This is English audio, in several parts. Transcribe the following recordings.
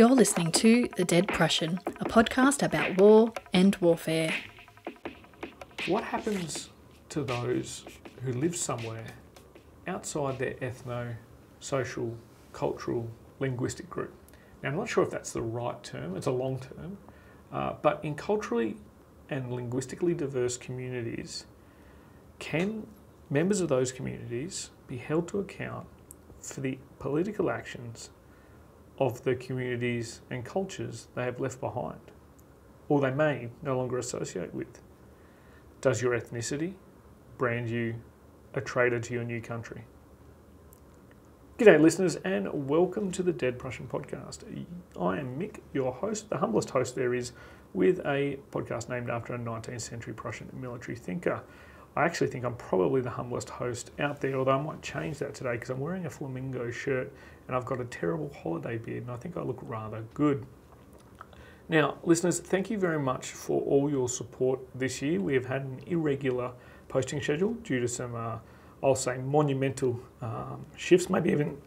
You're listening to The Dead Prussian, a podcast about war and warfare. What happens to those who live somewhere outside their ethno, social, cultural, linguistic group? Now, I'm not sure if that's the right term, it's a long term, but in culturally and linguistically diverse communities, can members of those communities be held to account for the political actions of the communities and cultures they have left behind, or they may no longer associate with? Does your ethnicity brand you a traitor to your new country? G'day listeners, and welcome to the Dead Prussian podcast. I am Mick, your host, the humblest host there is, with a podcast named after a 19th century Prussian military thinker. I actually think I'm probably the humblest host out there, although I might change that today because I'm wearing a flamingo shirt and I've got a terrible holiday beard and I think I look rather good. Now, listeners, thank you very much for all your support this year. We have had an irregular posting schedule due to some, I'll say, monumental shifts, maybe even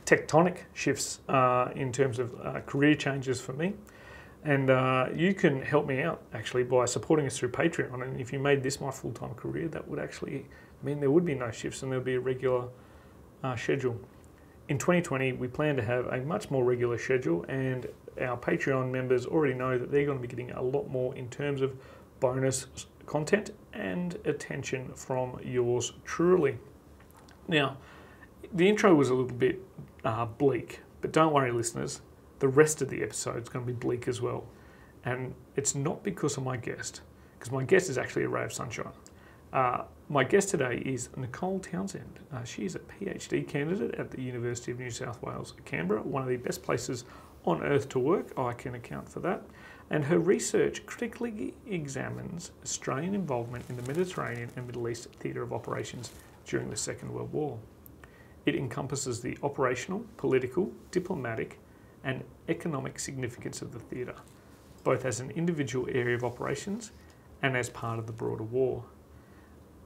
tectonic shifts in terms of career changes for me. And you can help me out actually by supporting us through Patreon. And if you made this my full-time career, that would actually mean there would be no shifts and there'll be a regular schedule. In 2020, we plan to have a much more regular schedule, and our Patreon members already know that they're going to be getting a lot more in terms of bonus content and attention from yours truly. Now, the intro was a little bit bleak, but don't worry, listeners. The rest of the episode is going to be bleak as well. And it's not because of my guest, because my guest is actually a ray of sunshine. My guest today is Nicole Townsend. She is a PhD candidate at the University of New South Wales, Canberra, one of the best places on earth to work. I can account for that. And her research critically examines Australian involvement in the Mediterranean and Middle East theatre of operations during the Second World War. It encompasses the operational, political, diplomatic, and economic significance of the theatre, both as an individual area of operations and as part of the broader war.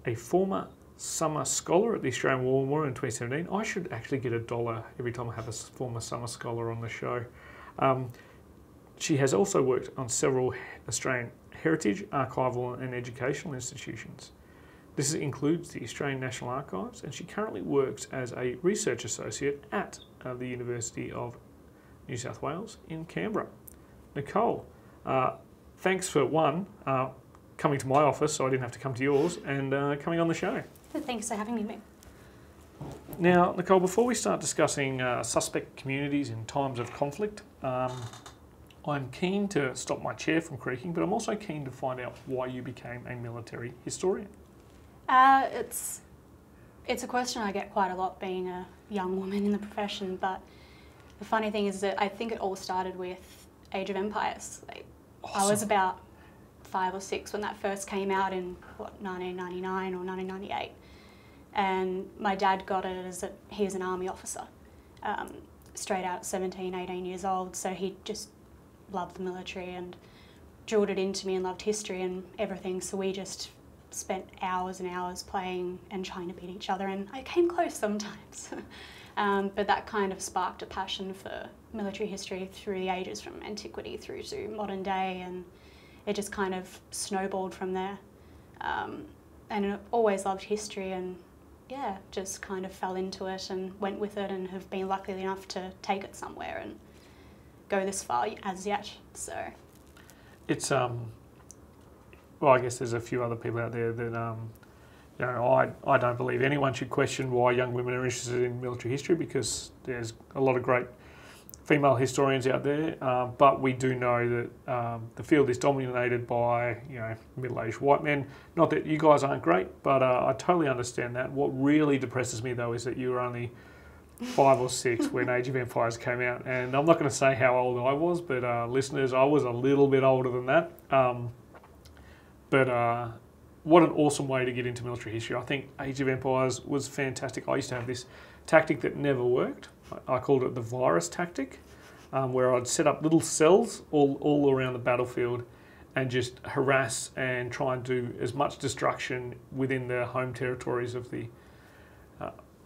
A former summer scholar at the Australian War Memorial in 2017, I should actually get $1 every time I have a former summer scholar on the show. She has also worked on several Australian heritage, archival and educational institutions. This includes the Australian National Archives, and she currently works as a research associate at the University of New South Wales in Canberra. Nicole, thanks for coming to my office so I didn't have to come to yours, and coming on the show. Thanks for having me, Mick. Now, Nicole, before we start discussing suspect communities in times of conflict, I'm keen to stop my chair from creaking, but I'm also keen to find out why you became a military historian. It's a question I get quite a lot being a young woman in the profession, but the funny thing is that I think it all started with Age of Empires. Awesome. I was about 5 or 6 when that first came out in, 1999 or 1998. And my dad got it as he's an army officer, straight out at 17, 18 years old. So he just loved the military and drilled it into me and loved history and everything. So we just spent hours and hours playing and trying to beat each other. And I came close sometimes. But that kind of sparked a passion for military history through the ages, from antiquity through to modern day, and it just kind of snowballed from there. And I always loved history, and yeah, just kind of fell into it and went with it, and have been lucky enough to take it somewhere and go this far as yet. So it's well, I guess there's a few other people out there that I don't believe anyone should question why young women are interested in military history, because there's a lot of great female historians out there, but we do know that the field is dominated by middle-aged white men. Not that you guys aren't great, but I totally understand that. What really depresses me though is that you were only 5 or 6 when Age of Empires came out, and I'm not going to say how old I was, but listeners, I was a little bit older than that. But what an awesome way to get into military history. I think Age of Empires was fantastic. I used to have this tactic that never worked. I called it the virus tactic, where I'd set up little cells all around the battlefield and just harass and try and do as much destruction within the home territories of the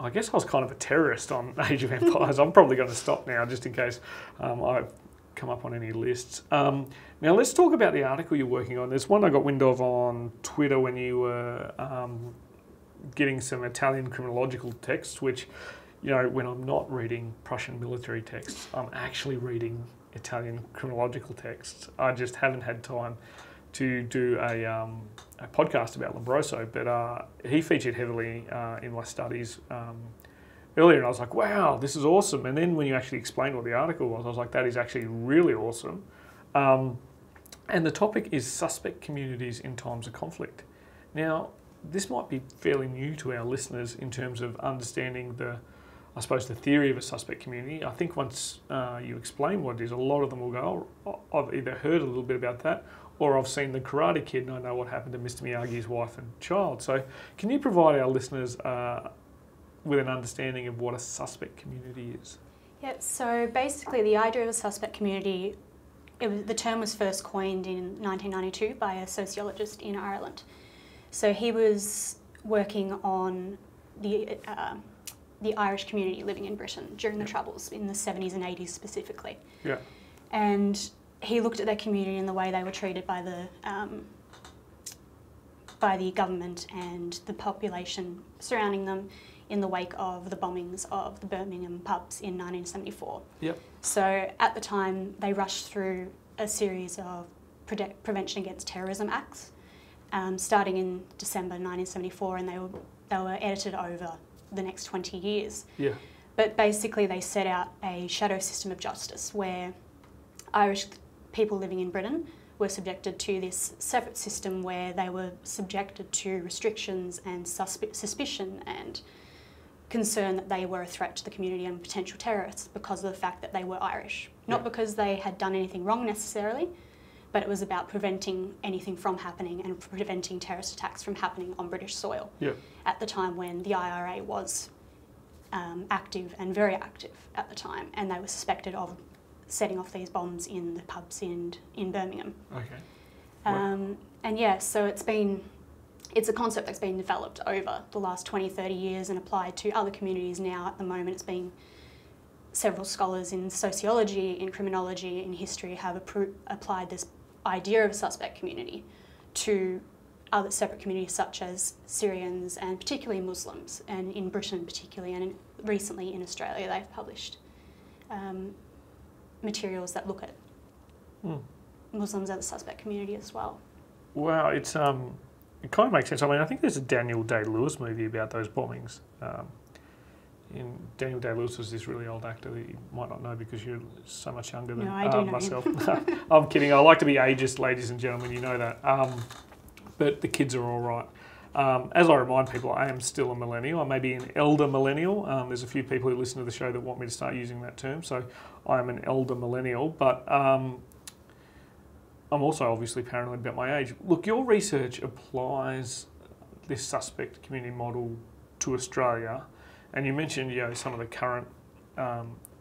I guess I was kind of a terrorist on Age of Empires. I'm probably going to stop now just in case I come up on any lists. Now let's talk about the article you're working on. There's one I got wind of on Twitter when you were getting some Italian criminological texts, which, you know, when I'm not reading Prussian military texts, I'm actually reading Italian criminological texts. I just haven't had time to do a podcast about Lombroso, but he featured heavily in my studies earlier, and I was like, wow, this is awesome. And then when you actually explained what the article was, I was like, that is actually really awesome. And the topic is suspect communities in times of conflict. Now, this might be fairly new to our listeners in terms of understanding the theory of a suspect community. I think once you explain what it is, a lot of them will go, oh, I've either heard a little bit about that, or I've seen The Karate Kid and I know what happened to Mr. Miyagi's wife and child. So can you provide our listeners with an understanding of what a suspect community is? Yeah, so basically the idea of a suspect community, the term was first coined in 1992 by a sociologist in Ireland. So he was working on the Irish community living in Britain during the Troubles in the 70s and 80s specifically. Yeah. And he looked at their community and the way they were treated by the government and the population surrounding them in the wake of the bombings of the Birmingham pubs in 1974. Yep. So at the time, they rushed through a series of Prevention Against Terrorism Acts, starting in December 1974, and they were edited over the next 20 years. Yeah. But basically, they set out a shadow system of justice where Irish people living in Britain were subjected to this separate system where they were subjected to restrictions and suspicion and concern that they were a threat to the community and potential terrorists because of the fact that they were Irish. Not because they had done anything wrong necessarily, but it was about preventing anything from happening and preventing terrorist attacks from happening on British soil at the time when the IRA was active and very active at the time, and they were suspected of setting off these bombs in the pubs in Birmingham. Okay. And yeah, so it's a concept that's been developed over the last 20, 30 years and applied to other communities now. At the moment, it's being several scholars in sociology, in criminology, in history have applied this idea of a suspect community to other separate communities such as Syrians and particularly Muslims, and in Britain particularly, and recently in Australia they've published materials that look at Muslims as a suspect community as well. Wow, it kind of makes sense. I mean, I think there's a Daniel Day-Lewis movie about those bombings. Daniel Day-Lewis was this really old actor that you might not know because you're so much younger than myself. I'm kidding. I like to be ageist, ladies and gentlemen. You know that. But the kids are all right. As I remind people, I am still a millennial. I may be an elder millennial. There's a few people who listen to the show that want me to start using that term. So I am an elder millennial. But I'm also obviously paranoid about my age. Look, your research applies this suspect community model to Australia. And you mentioned, some of the current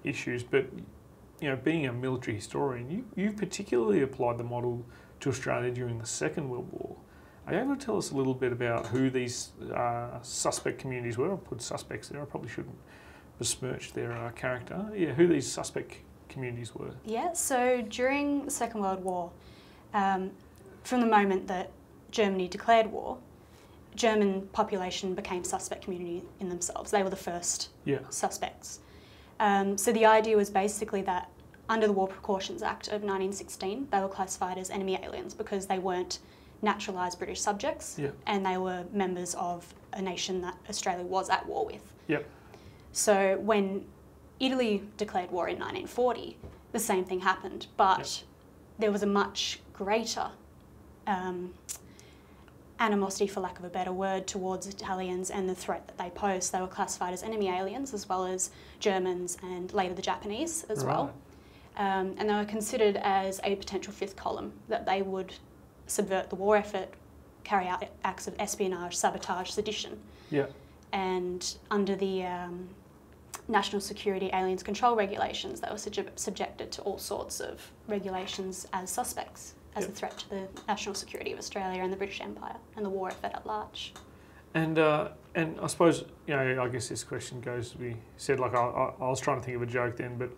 issues, but being a military historian, you particularly applied the model to Australia during the Second World War. Are you able to tell us a little bit about who these suspect communities were? I'll put suspects there. I probably shouldn't besmirch their character. Yeah, who these suspect communities were. Yeah. So during the Second World War, from the moment that Germany declared war, German population became suspect community in themselves. They were the first suspects. So the idea was basically that under the War Precautions Act of 1916, they were classified as enemy aliens because they weren't naturalised British subjects and they were members of a nation that Australia was at war with. Yep. So when Italy declared war in 1940, the same thing happened, but there was a much greater animosity, for lack of a better word, towards Italians and the threat that they posed. They were classified as enemy aliens, as well as Germans and later the Japanese as well. And they were considered as a potential fifth column, that they would subvert the war effort, carry out acts of espionage, sabotage, sedition. Yeah. And under the National Security Aliens Control Regulations, they were subjected to all sorts of regulations as suspects, as a threat to the national security of Australia and the British Empire and the war effort at large. And I suppose, you know, I guess this question goes to be said, like I was trying to think of a joke then, but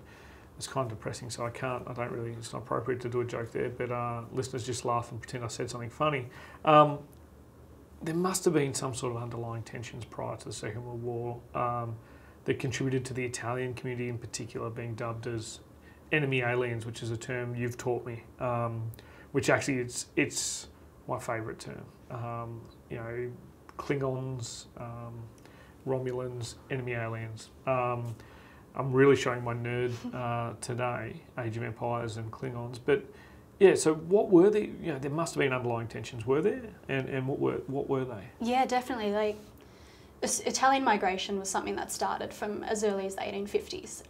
it's kind of depressing, so it's not appropriate to do a joke there, but listeners just laugh and pretend I said something funny. There must have been some sort of underlying tensions prior to the Second World War that contributed to the Italian community in particular being dubbed as enemy aliens, which is a term you've taught me, which actually it's my favourite term. You know, Klingons, Romulans, enemy aliens. I'm really showing my nerd today, Age of Empires and Klingons. But yeah, so what were the? You know, there must have been underlying tensions, were there? And what were they? Yeah, definitely. Like Italian migration was something that started from as early as the 1850s.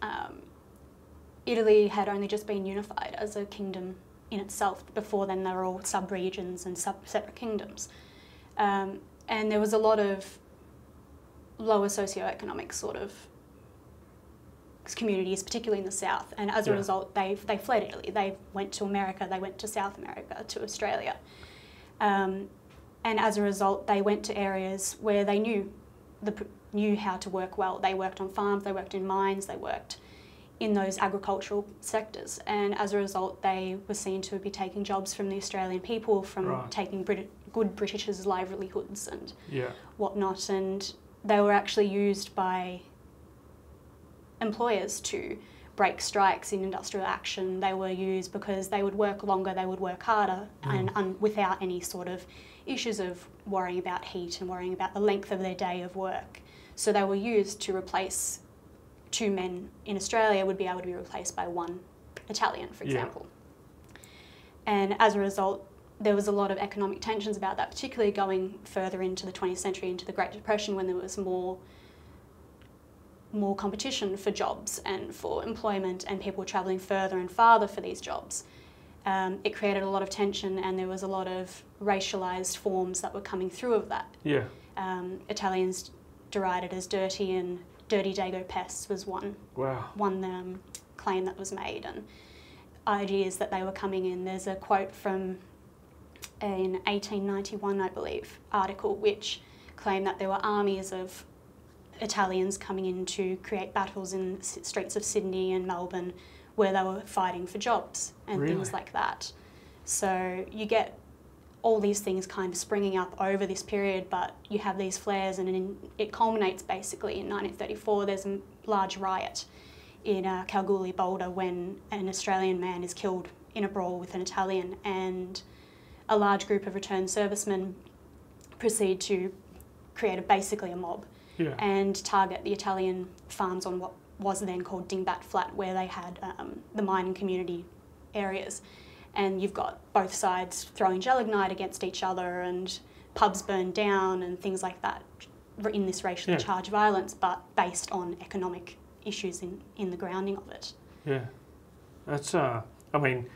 Italy had only just been unified as a kingdom in itself. Before then, they were all sub-regions and separate kingdoms. And there was a lot of lower socioeconomic sort of communities, particularly in the south, and as a result they fled Italy. They went to America, they went to South America, to Australia, and as a result they went to areas where they knew how to work well. They worked on farms, they worked in mines, they worked in those agricultural sectors, and as a result they were seen to be taking jobs from the Australian people, from taking good Britishers' livelihoods and whatnot, and they were actually used by employers to break strikes in industrial action. They were used because they would work longer, they would work harder, and without any sort of issues of worrying about heat and worrying about the length of their day of work. So they were used to replace 2 men in Australia would be able to be replaced by 1 Italian, for example. And as a result, there was a lot of economic tensions about that, particularly going further into the 20th century, into the Great Depression, when there was more competition for jobs and for employment, and people were travelling further and farther for these jobs. It created a lot of tension, and there was a lot of racialised forms that were coming through of that. Italians derided as dirty, and dirty Dago pests was one claim that was made, and ideas that they were coming in. There's a quote from an 1891, I believe, article which claimed that there were armies of Italians coming in to create battles in the streets of Sydney and Melbourne, where they were fighting for jobs and things like that. So you get all these things kind of springing up over this period, but you have these flares, and it culminates basically in 1934. There's a large riot in Kalgoorlie, Boulder, when an Australian man is killed in a brawl with an Italian, and a large group of returned servicemen proceed to create basically a mob and target the Italian farms on what was then called Dingbat Flat, where they had the mining community areas. And you've got both sides throwing gelignite against each other, and pubs burned down and things like that in this racially charged violence, but based on economic issues in the grounding of it. Yeah. That's, I mean,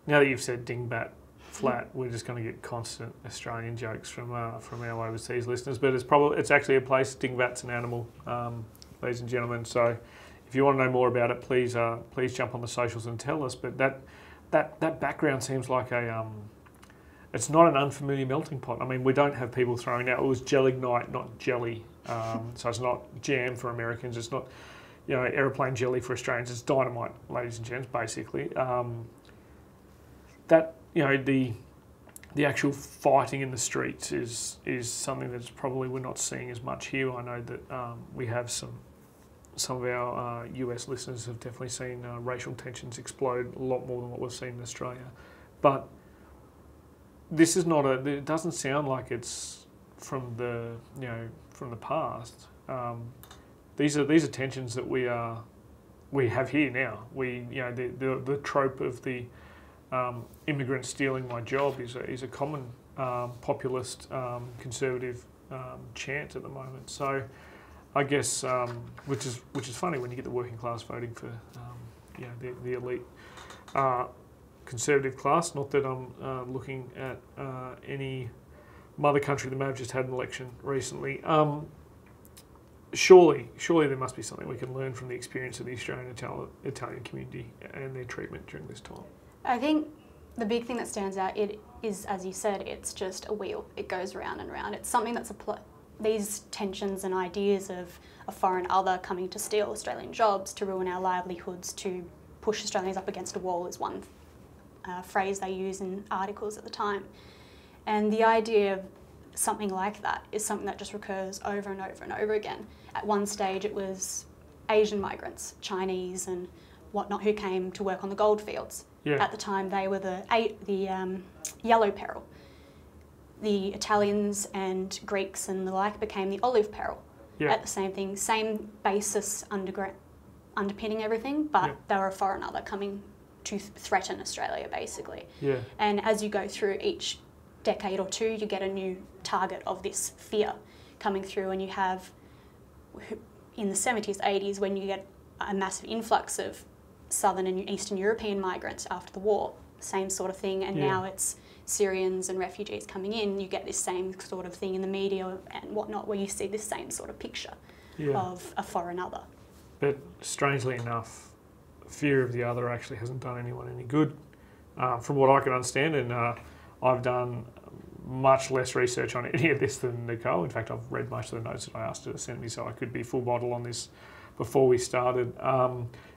now that you've said Dingbat Flat, we're just going to get constant Australian jokes from our overseas listeners, but it's actually a place. Dingbat's an animal, ladies and gentlemen. So if you want to know more about it, please jump on the socials and tell us. But that background seems like it's not an unfamiliar melting pot. I mean, we don't have people throwing out, it was gelignite, not jelly. So it's not jam for Americans. It's not, aeroplane jelly for Australians. It's dynamite, ladies and gents, basically. The actual fighting in the streets is something that's probably we're not seeing as much here. I know that we have some of our US listeners have definitely seen racial tensions explode a lot more than what we've seen in Australia. But this is not it doesn't sound like it's from the past. These are tensions that we have here now. The trope of the immigrants stealing my job is a common populist conservative chant at the moment. So I guess which is funny when you get the working class voting for the elite conservative class. Not that I'm looking at any mother country that may have just had an election recently. Surely there must be something we can learn from the experience of the Australian Italian community and their treatment during this time. I think the big thing that stands out, it is, as you said, it's just a wheel. It goes round and round. It's something that's these tensions and ideas of a foreign other coming to steal Australian jobs, to ruin our livelihoods, to push Australians up against a wall is one phrase they use in articles at the time. And the idea of something like that is something that just recurs over and over and over again. At one stage it was Asian migrants, Chinese and whatnot, who came to work on the goldfields. Yeah. At the time they were the yellow peril. The Italians and Greeks and the like became the olive peril. Yeah. At the same basis underpinning everything, but Yeah. they were a foreign other coming to threaten Australia, basically. Yeah. And as you go through each decade or two, you get a new target of this fear coming through, and you have, in the 70s, 80s, when you get a massive influx of Southern and Eastern European migrants after the war, same sort of thing, and Yeah. now it's Syrians and refugees coming in, you get this same sort of thing in the media and whatnot, where you see this same sort of picture Yeah. of a foreign other. But strangely enough, fear of the other actually hasn't done anyone any good, from what I can understand. And I've done much less research on any of this than Nicole. In fact, I've read most of the notes that I asked her to send me, so I could be full bottle on this before we started.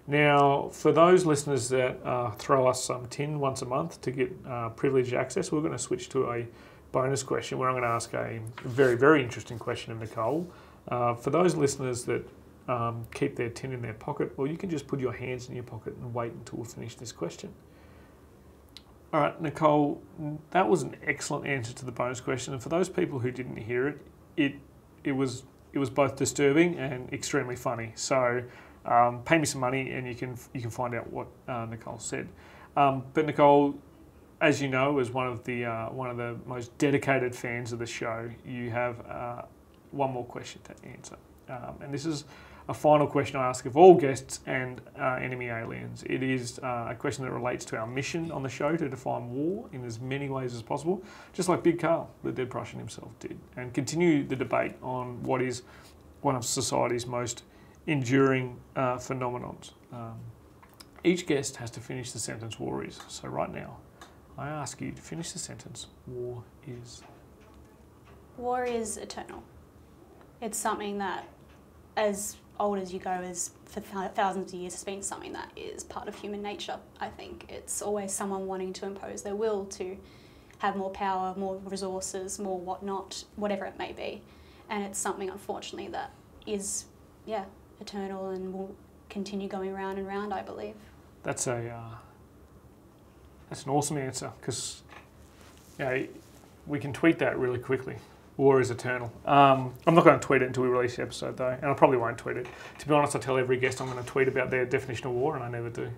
Now, for those listeners that throw us some tin once a month to get privileged access, we're going to switch to a bonus question where I'm going to ask a very, very interesting question of Nicole. For those listeners that keep their tin in their pocket, well, you can just put your hands in your pocket and wait until we finish this question. All right, Nicole, that was an excellent answer to the bonus question. And for those people who didn't hear it, it was both disturbing and extremely funny. So pay me some money and you can find out what Nicole said. But Nicole, as you know, as one of the most dedicated fans of the show, you have one more question to answer. And this is a final question I ask of all guests and enemy aliens. It is a question that relates to our mission on the show to define war in as many ways as possible, just like Big Carl, the dead Prussian himself, did, and continue the debate on what is one of society's most enduring phenomenons. Each guest has to finish the sentence "war is." So right now, I ask you to finish the sentence "war is." War is eternal. It's something that, as old as you go, as for thousands of years, has been something that is part of human nature, I think. It's always someone wanting to impose their will to have more power, more resources, more whatnot, whatever it may be. And it's something, unfortunately, that is, eternal and will continue going round and round, I believe. That's an awesome answer, because we can tweet that really quickly. War is eternal. I'm not going to tweet it until we release the episode, though, and I probably won't tweet it. To be honest, I tell every guest I'm going to tweet about their definition of war, and I never do.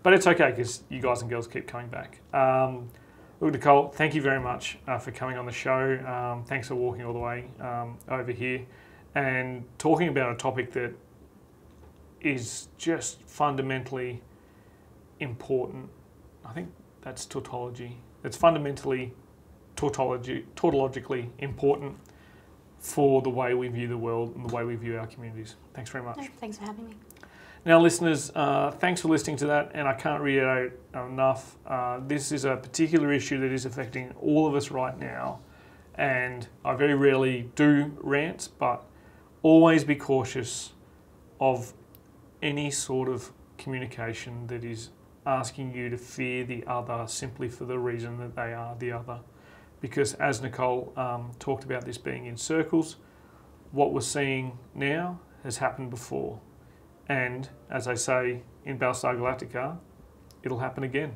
But it's okay, because you guys and girls keep coming back. Look, Nicole, thank you very much for coming on the show. Thanks for walking all the way over here and talking about a topic that is just fundamentally important. I think that's tautology. It's fundamentally tautologically important for the way we view the world and the way we view our communities. Thanks very much. Thanks for having me. Now, listeners, thanks for listening to that, and I can't reiterate enough. This is a particular issue that is affecting all of us right now, and I very rarely do rants, but always be cautious of any sort of communication that is asking you to fear the other simply for the reason that they are the other. Because as Nicole talked about this being in circles, what we're seeing now has happened before. And as I say in Battlestar Galactica, it'll happen again.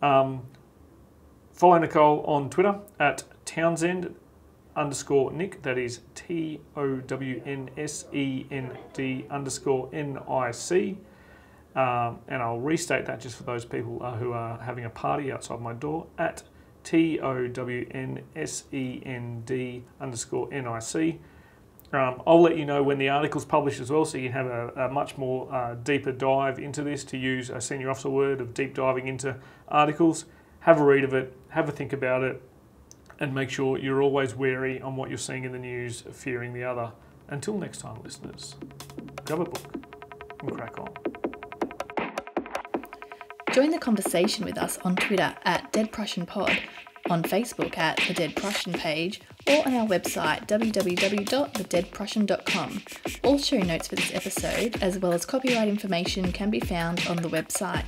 Follow Nicole on Twitter at Townsend_Nick, that is TOWNSEND_NIC. And I'll restate that just for those people who are having a party outside my door, at TOWNSEND_NIC. I'll let you know when the article's published as well, so you can have a much more deeper dive into this, to use a senior officer word of deep diving into articles. Have a read of it, have a think about it, and make sure you're always wary on what you're seeing in the news, fearing the other. Until next time, listeners, grab a book and crack on. Join the conversation with us on Twitter at Dead Prussian Pod, on Facebook at the Dead Prussian page, or on our website www.thedeadprussian.com. All show notes for this episode, as well as copyright information, can be found on the website.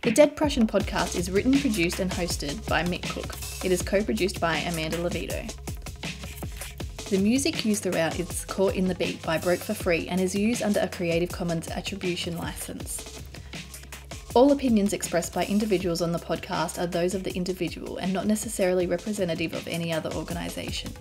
The Dead Prussian podcast is written, produced and hosted by Mick Cook. It is co-produced by Amanda Levito. The music used throughout is Caught in the Beat by Broke for Free and is used under a Creative Commons Attribution license. All opinions expressed by individuals on the podcast are those of the individual and not necessarily representative of any other organisation.